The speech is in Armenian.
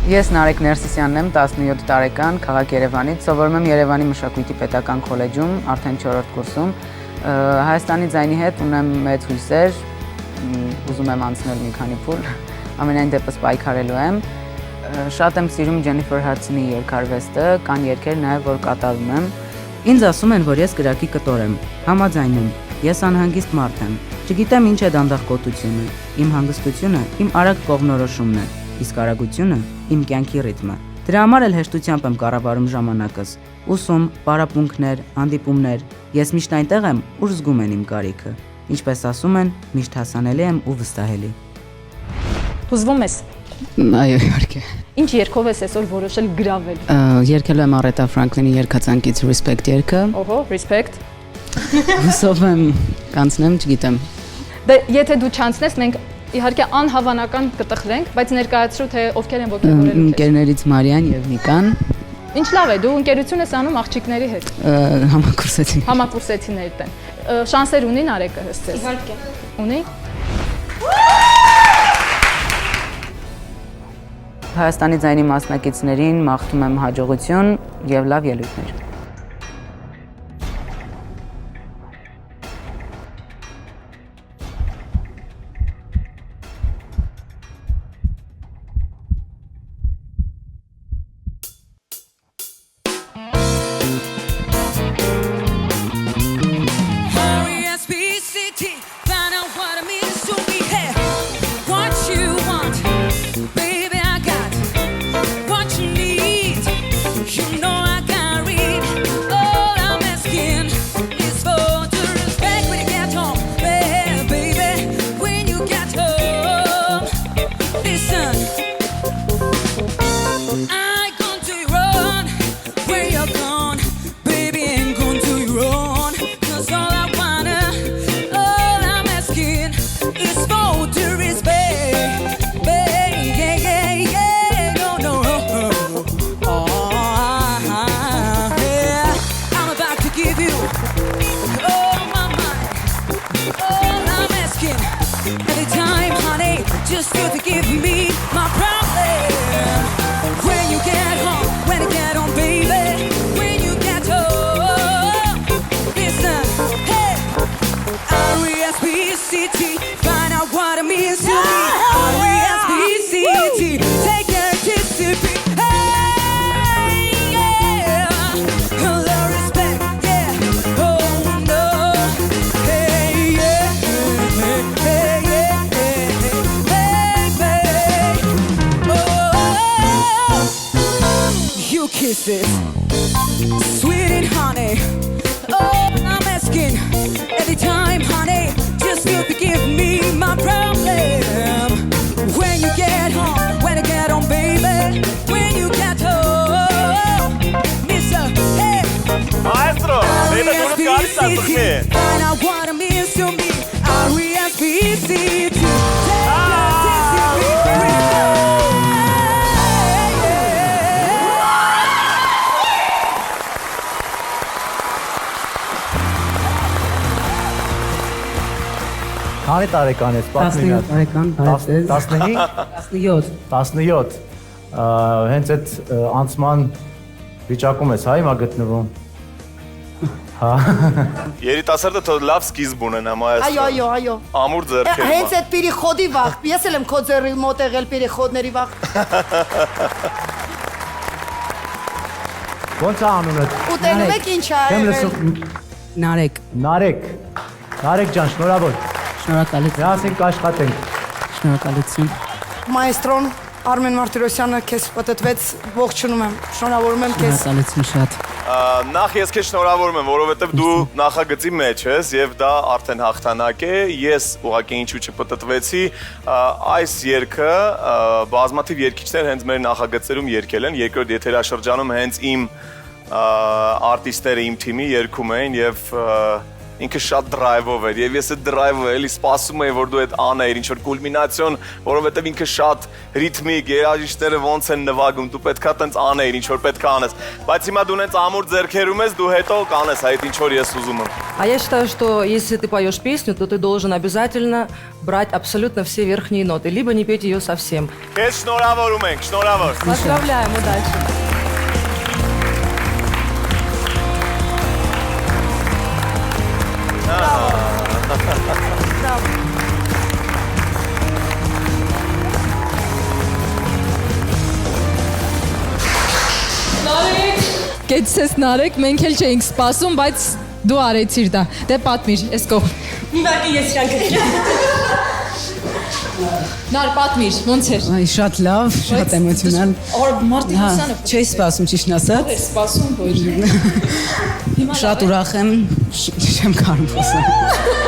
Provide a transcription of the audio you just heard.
Ես Նարեկ Ներսիսյանն եմ, 17 տարեկան, քաղաք Երևանից, սովորում եմ Երևանի մշակույթի պետական քոլեջում, արդեն 4-րդ կուրսում։ Հայաստանի ձայնի հետ ունեմ մեծ հույսեր, ուզում եմ անցնել մի քանի փուլ, ամենայն դեպս պայքարելու եմ։ Շատ եմ սիրում Ջենիֆեր Հադսոնի երգարվեստը, կան երգեր նաև որ կատարում եմ։ Ինձ ասում են, որ ես կրակի կտոր եմ, համաձայն եմ, ես անհանգիստ մարդ եմ, չգիտեմ ինչ է դանդաղկոտությունը, իմ հանգստությունը իմ արագ կողմնորոշումն է, իսկ արագությունը իմ կյանքի ռիթմը։ Դրա համար էլ հեշտությամբ եմ կառավարում ժամանակս, ուսում, պարապմունքներ, հանդիպումներ, ես միշտ այնտեղ եմ, ուր զգում են իմ կարիքը, ինչպես ասում են, միշտ հասանելի եմ ու վստահելի։ Հուզվում ես։ Այո, իհարկե։ Ինչ երգով ես այսօր որոշել գրավել։ Երգելու եմ Արեթա Ֆրանկլինի երգացանկից Respect երգը։ Օհո, respect։ Հուսով եմ կանցնեմ, չգիտեմ։ Դե եթե դու չանցնես, մենք իհարկե անհավանական կտխրենք, բայց ներկայացրու թե ովքեր են ողջորելու քեզ։ Ընկերներից Մարիան եւ Նիկան։ Ինչ լավ է, դու ընկերություն ես անում աղջիկների հետ։ Համակուրսեցիներիդ են։ Շանսեր ունի Նարեկը հսցես։ Իհարկե։ Ունի։ Հայաստանի ձայնի մասնակիցներին մաղթում եմ հաջողություն եւ լավ ելույթներ։ Just to forgive me my problem. When you get home, when you get home, baby. When you get home, listen, hey. R-E-S-P-C-T, find out what it means to me. R-E-S-P-C-T, take care of Mississippi. Hey, yeah. A little respect, yeah. Oh no, hey, yeah, hey, yeah. Kisses, sweet and honey. Oh, I'm asking every time, honey, just to forgive me my problem. When you get home, when you get home, baby. When you get home, Mr. Hey, Maestro, R-E-S-P-C-T, find out what it means to me. R-E-S-P-C-T. Քանի տարեկան ես, պատմի մի հատ։ 17 տարեկան, 17։ 17։ Հենց այդ անցման վիճակում ես, հա, հիմա գտնվում։ Հա։ Երիտասարդը թող լավ սկիզբ ունենա, մայստրո։ Այո։ Ամուր ձեռքեր։ Հենց այդ պերիխոդի վաղ, ես էլ եմ քո ձեռի մոտ եղել պերիխոդների վաղ։ Ոնց է անունդ։ Ուտենում եք ինչ ա եղել։ Նարեկ։ Նարեկ ջան, շնորհավոր։ Շնորհակալություն։ Միասին կաշխատենք։ Շնորհակալություն։ Մայստրոն Արմեն Մարտիրոսյանը քեզ պատտվեց, ողջունում եմ, շնորհավորում եմ քեզ։ Շնորհակալություն շատ։ Նախ ես քեզ շնորհավորում եմ, որովհետև դու նախագծի մեջ ես եւ դա արդեն հաղթանակ է։ Ես ուղղակի ինչու չպտտվեցի, այս երգը բազմաթիվ երգիչներ հենց մեր նախագծերում երգել են, երկրորդ եթերաշրջանում հենց իմ արտիստները իմ թիմի երգում էին եւ ինքը շատ drive-ով էր եւ ես այդ drive-ը էլի սպասում էի որ դու այդ անեիր ինչ որ կուլմինացիոն, որովհետեւ ինքը շատ ռիթմիկ, երաժիշտները ոնց են նվագում, դու պետքա տենց անեիր ինչ որ պետքա անես, բայց հիմա դու նենց ամուր ձեռքերում ես, դու հետո կանես այդ ինչ որ ես ուզում եմ։ А я считаю, что если ты поешь песню, то ты должен обязательно брать абсолютно все верхние ноты, либо не петь ее совсем. Քեզ շնորհավորում ենք, շնորհավոր։ Поздравляем, удачи! Կեցես Նարեկ, մենք էլ չէինք սպասում, բայց դու արեցիր դա։ Դե պատմիր, այս կողմ։ Իվակի ես իրան կրկին։ Նար, պատմիր, ոնց էր։ Այ շատ լավ, շատ էմոցիոնալ։ Մարտիրոսյանը Չի սպասում ճիշտ ասած։ էր սպասում, որ։ Շատ ուրախ եմ, չեմ կարող խոսել։